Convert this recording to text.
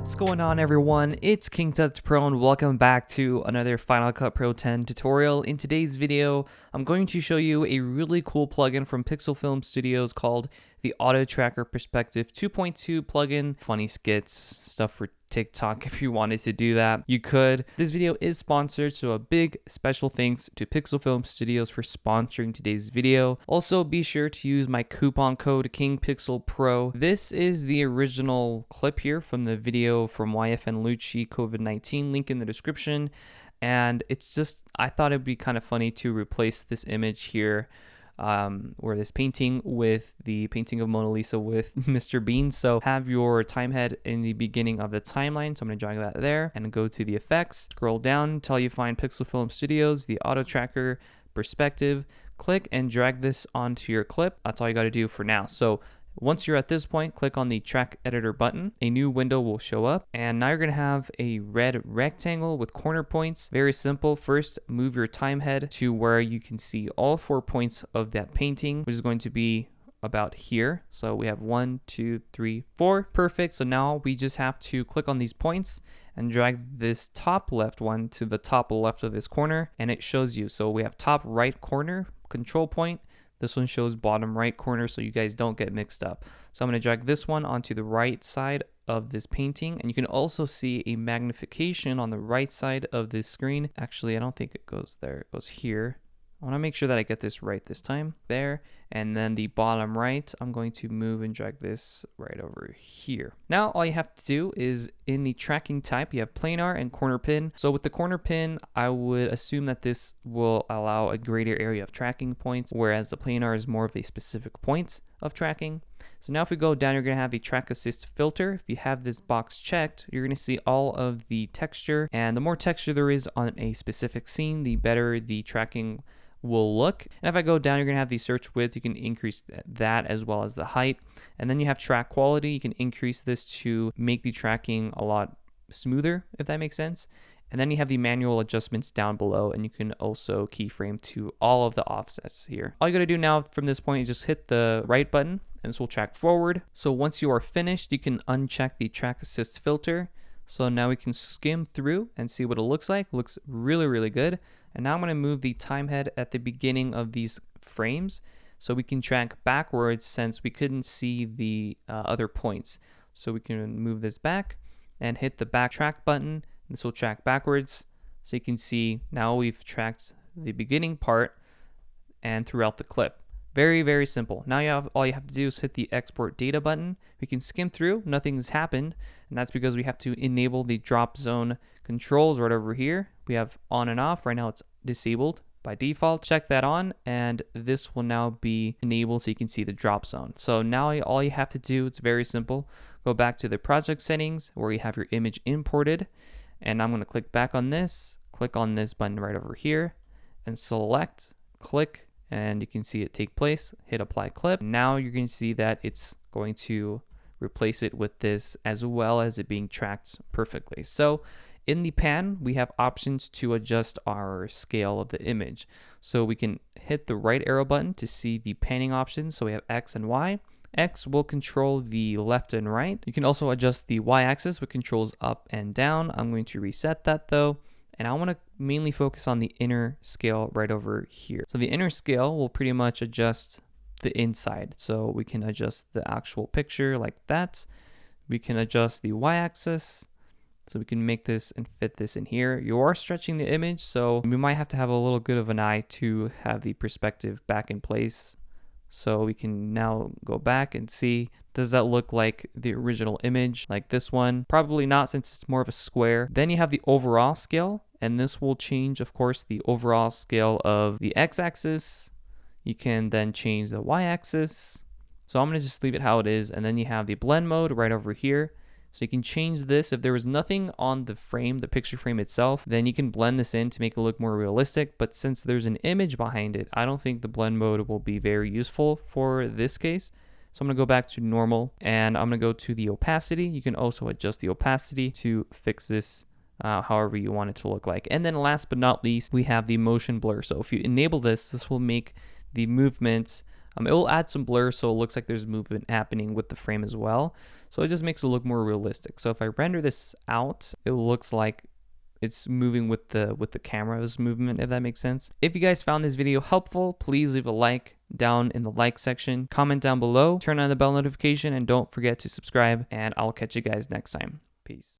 What's going on, everyone? It's King Tut Pro and welcome back to another Final Cut Pro 10 tutorial. In today's video, I'm going to show you a really cool plugin from PixelFilmStudios called the Auto Tracker Perspective 2.2 plugin. Funny skits, stuff for TikTok. If you wanted to do that, you could. This video is sponsored, so a big special thanks to PixelFilmStudios for sponsoring today's video. Also, be sure to use my coupon code KingPixelPro. This is the original clip here from the video from YFN Lucci COVID-19, link in the description. And it's just, I thought it'd be kind of funny to replace this image here or this painting with the painting of Mona Lisa with Mr. Bean. So have your time head in the beginning of the timeline. So I'm going to drag that there and go to the effects, scroll down until you find PixelFilmStudios, the auto tracker perspective, click and drag this onto your clip. That's all you got to do for now. So once you're at this point, click on the track editor button. A new window will show up, and now you're going to have a red rectangle with corner points. Very simple. First, move your time head to where you can see all 4 points of that painting, which is going to be about here. So we have 1, 2, 3, 4. Perfect. So now we just have to click on these points and drag this top left one to the top left of this corner, and it shows you. So we have top right corner control point. This one shows bottom right corner, so you guys don't get mixed up. So I'm going to drag this one onto the right side of this painting, and you can also see a magnification on the right side of this screen. Actually, I don't think it goes there. It goes here. I want to make sure that I get this right this time. There. And then the bottom right, I'm going to move and drag this right over here. Now, all you have to do is in the tracking type, you have planar and corner pin. So with the corner pin, I would assume that this will allow a greater area of tracking points, whereas the planar is more of a specific point of tracking. So now if we go down, you're going to have the track assist filter. If you have this box checked, you're going to see all of the texture, and the more texture there is on a specific scene, the better the tracking will look. And if I go down, you're going to have the search width. You can increase that as well as the height. And then you have track quality. You can increase this to make the tracking a lot smoother, if that makes sense. And then you have the manual adjustments down below, and you can also keyframe to all of the offsets here. All you got to do now from this point is just hit the right button, and this will track forward. So once you are finished, you can uncheck the track assist filter. So now we can skim through and see what it looks like. It looks really, really good. And now I'm going to move the time head at the beginning of these frames so we can track backwards since we couldn't see the other points. So we can move this back and hit the backtrack button. This will track backwards. So you can see now we've tracked the beginning part and throughout the clip. Very, very simple. Now all you have to do is hit the export data button. We can skim through, nothing's happened, and that's because we have to enable the drop zone controls right over here. We have on and off. Right now it's disabled by default. Check that on, and this will now be enabled so you can see the drop zone. So now all you have to do, it's very simple. Go back to the project settings where you have your image imported, and I'm going to click back on this, click on this button right over here, and select, click, and you can see it take place. Hit apply clip. Now you're going to see that it's going to replace it with this as well as it being tracked perfectly. So in the pan, we have options to adjust our scale of the image. So we can hit the right arrow button to see the panning options. So we have X and Y. X will control the left and right. You can also adjust the Y axis, which controls up and down. I'm going to reset that though. And I want to mainly focus on the inner scale right over here. So the inner scale will pretty much adjust the inside. So we can adjust the actual picture like that. We can adjust the Y-axis. So we can make this and fit this in here. You are stretching the image, so we might have to have a little bit of an eye to have the perspective back in place. So we can now go back and see, does that look like the original image, like this one? Probably not, since it's more of a square. Then you have the overall scale, and this will change, of course, the overall scale of the X-axis. You can then change the Y-axis. So I'm going to just leave it how it is, and then you have the blend mode right over here. So you can change this. If there was nothing on the frame, the picture frame itself, then you can blend this in to make it look more realistic. But since there's an image behind it, I don't think the blend mode will be very useful for this case. So I'm going to go back to normal, and I'm going to go to the opacity. You can also adjust the opacity to fix this however you want it to look like. And then last but not least, we have the motion blur. So if you enable this, this will make the movements It will add some blur so it looks like there's movement happening with the frame as well. So it just makes it look more realistic. So if I render this out, it looks like it's moving with the camera's movement, if that makes sense. If you guys found this video helpful, please leave a like down in the like section, comment down below, turn on the bell notification, and don't forget to subscribe, and I'll catch you guys next time. Peace.